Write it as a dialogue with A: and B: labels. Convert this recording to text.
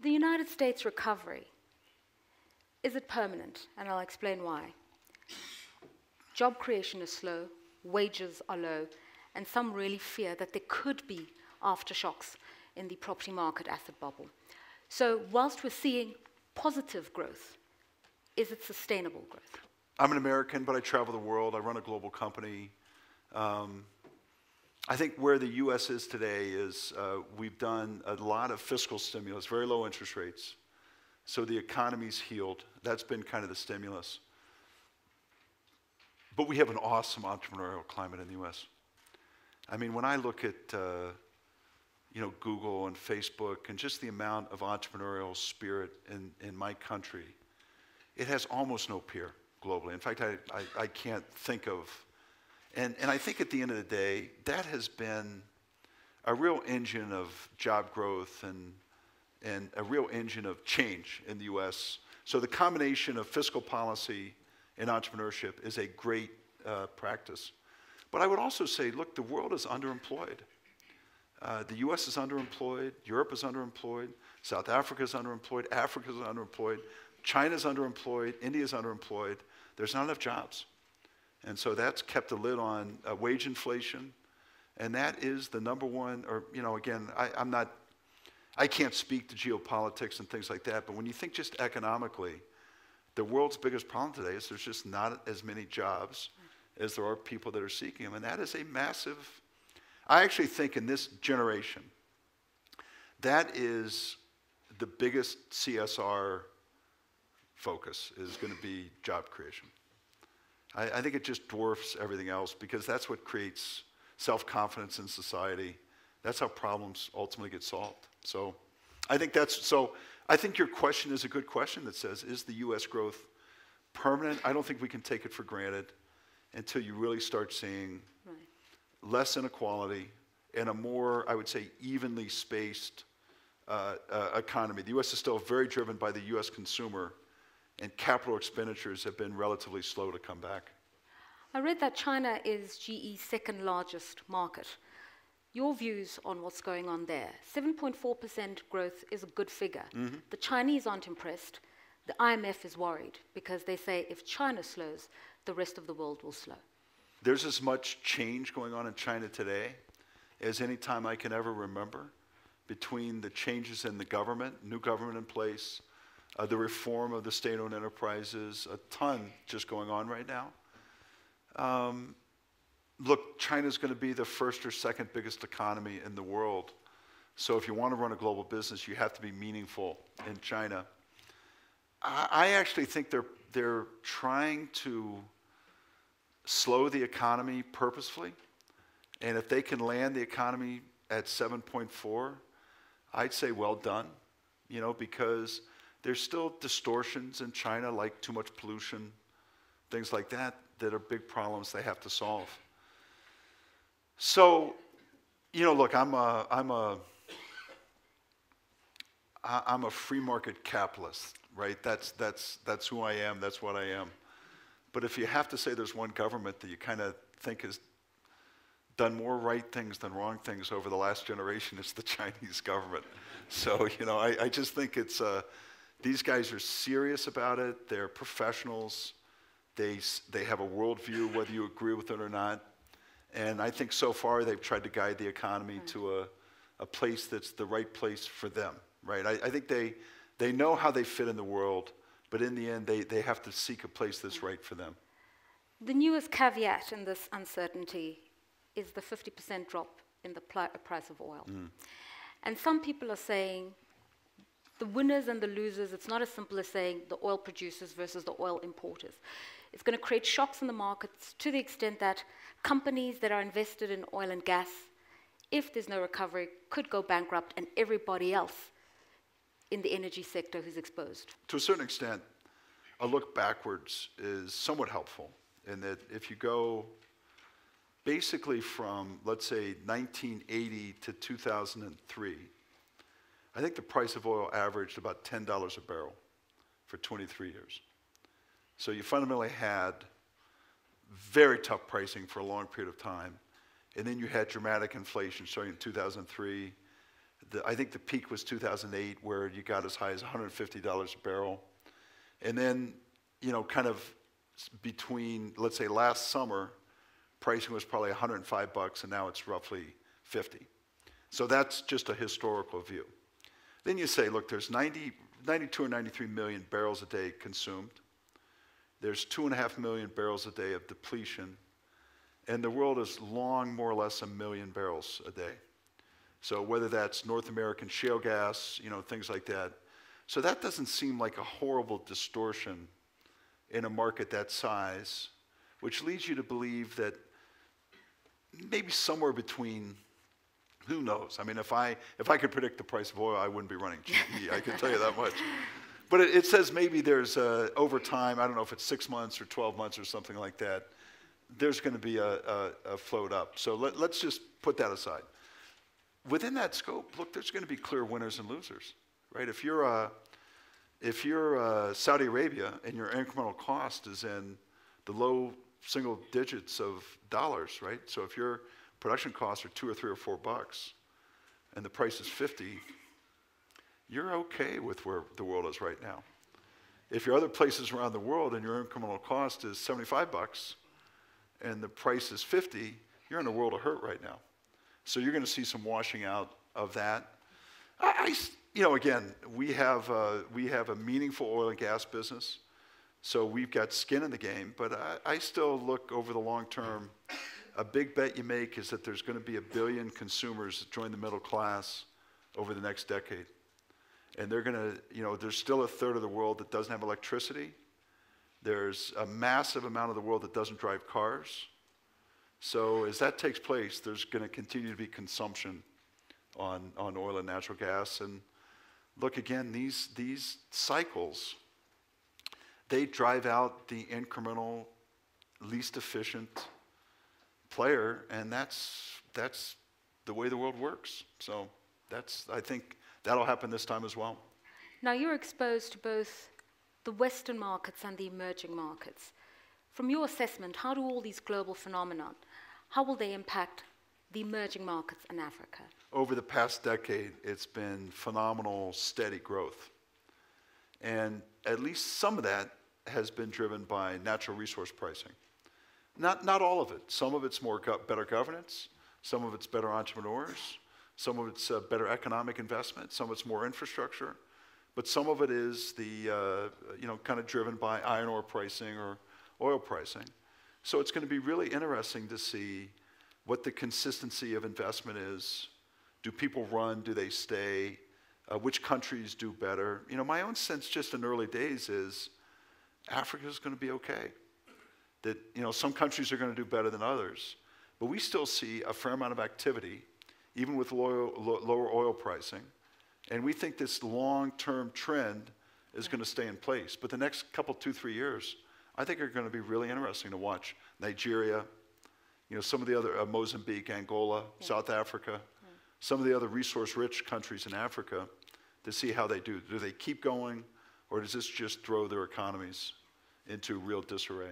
A: The United States recovery, is it permanent? And I'll explain why. Job creation is slow, wages are low, and some really fear that there could be aftershocks in the property market asset bubble. So whilst we're seeing positive growth, is it sustainable growth?
B: I'm an American, but I travel the world. I run a global company. I think where the U.S. is today is we've done a lot of fiscal stimulus, very low interest rates. So the economy's healed. That's been kind of the stimulus. But we have an awesome entrepreneurial climate in the U.S. I mean, when I look at Google and Facebook and just the amount of entrepreneurial spirit in my country, it has almost no peer globally. In fact, I can't think of, and I think at the end of the day, that has been a real engine of job growth and a real engine of change in the U.S. So the combination of fiscal policy and entrepreneurship is a great practice. But I would also say, look, the world is underemployed. The U.S. is underemployed, Europe is underemployed, South Africa is underemployed, Africa is underemployed, China is underemployed, India is underemployed. There's not enough jobs. And so that's kept a lid on wage inflation. And that is the number one, or, again, I can't speak to geopolitics and things like that, but when you think just economically, the world's biggest problem today is there's just not as many jobs as there are people that are seeking them. And that is a massive, I actually think in this generation, that is the biggest CSR focus is going to be job creation. I think it just dwarfs everything else because that's what creates self-confidence in society. That's how problems ultimately get solved. So I think I think your question is a good question that says, is the U.S. growth permanent? I don't think we can take it for granted until you really start seeing less inequality and a more, I would say, evenly spaced economy. The U.S. is still very driven by the U.S. consumer, and capital expenditures have been relatively slow to come back.
A: I read that China is GE's second largest market. Your views on what's going on there? 7.4% growth is a good figure. Mm-hmm. The Chinese aren't impressed. The IMF is worried because they say if China slows, the rest of the world will slow.
B: There's as much change going on in China today as any time I can ever remember between the changes in the government, new government in place, the reform of the state-owned enterprises, a ton just going on right now. Look, China's going to be the first or second biggest economy in the world. So if you want to run a global business, you have to be meaningful in China. I actually think they're trying to slow the economy purposefully. And if they can land the economy at 7.4, I'd say well done, because there's still distortions in China, like too much pollution, things like that, that are big problems they have to solve. So, look, I'm a free market capitalist, right? That's who I am. That's what I am. But if you have to say there's one government that you kind of think has done more right things than wrong things over the last generation, it's the Chinese government. So, I just think it's these guys are serious about it. They're professionals. They have a worldview, whether you agree with it or not. And I think so far they've tried to guide the economy to a place that's the right place for them, right? I think they know how they fit in the world, but in the end they have to seek a place that's right for them.
A: The newest caveat in this uncertainty is the 50% drop in the price of oil. Mm. And some people are saying the winners and the losers, it's not as simple as saying the oil producers versus the oil importers. It's going to create shocks in the markets to the extent that companies that are invested in oil and gas, if there's no recovery, could go bankrupt, and everybody else in the energy sector who's exposed.
B: To a certain extent, a look backwards is somewhat helpful in that if you go basically from, let's say, 1980 to 2003, I think the price of oil averaged about $10 a barrel for 23 years. So you fundamentally had very tough pricing for a long period of time. And then you had dramatic inflation starting in 2003. I think the peak was 2008, where you got as high as $150 a barrel. And then, kind of between, let's say last summer, pricing was probably $105, and now it's roughly 50. So that's just a historical view. Then you say, look, there's 92 or 93 million barrels a day consumed. There's 2.5 million barrels a day of depletion. And the world is long, more or less, 1 million barrels a day. So whether that's North American shale gas, things like that. So that doesn't seem like a horrible distortion in a market that size, which leads you to believe that maybe somewhere between, who knows? I mean, if I could predict the price of oil, I wouldn't be running GE, I can tell you that much. But it says maybe there's, over time, I don't know if it's 6 months or 12 months or something like that, there's going to be a float up. So let's just put that aside. Within that scope, look, there's going to be clear winners and losers, right? If you're Saudi Arabia and your incremental cost is in the low single digits of dollars, right? So if your production costs are $2 or $3 or $4 and the price is 50, you're okay with where the world is right now. If you're other places around the world and your incremental cost is $75 and the price is 50, you're in a world of hurt right now. So you're going to see some washing out of that. Again, we have a meaningful oil and gas business, so we've got skin in the game. But I still look over the long term. A big bet you make is that there's going to be 1 billion consumers that join the middle class over the next decade. And they're going to, there's still a third of the world that doesn't have electricity. There's a massive amount of the world that doesn't drive cars. So as that takes place, there's going to continue to be consumption on oil and natural gas. And look, again, these cycles, they drive out the incremental, least efficient player, and that's the way the world works. So I think that'll happen this time as well.
A: Now, you're exposed to both the Western markets and the emerging markets. From your assessment, how do all these global phenomena, how will they impact the emerging markets in Africa?
B: Over the past decade, it's been phenomenal, steady growth. And at least some of that has been driven by natural resource pricing. Not all of it. Some of it's better governance. Some of it's better entrepreneurs. Some of it's better economic investment. Some of it's more infrastructure. But some of it is kind of driven by iron ore pricing or oil pricing. So it's going to be really interesting to see what the consistency of investment is. Do people run? Do they stay? Which countries do better? My own sense just in early days is Africa is going to be okay. That some countries are going to do better than others. But we still see a fair amount of activity, even with lower oil pricing. And we think this long-term trend is going to stay in place. But the next couple, 2-3 years, I think are going to be really interesting to watch. Nigeria, some of the other, Mozambique, Angola, South Africa, some of the other resource-rich countries in Africa, to see how they do. Do they keep going, or does this just throw their economies into real disarray?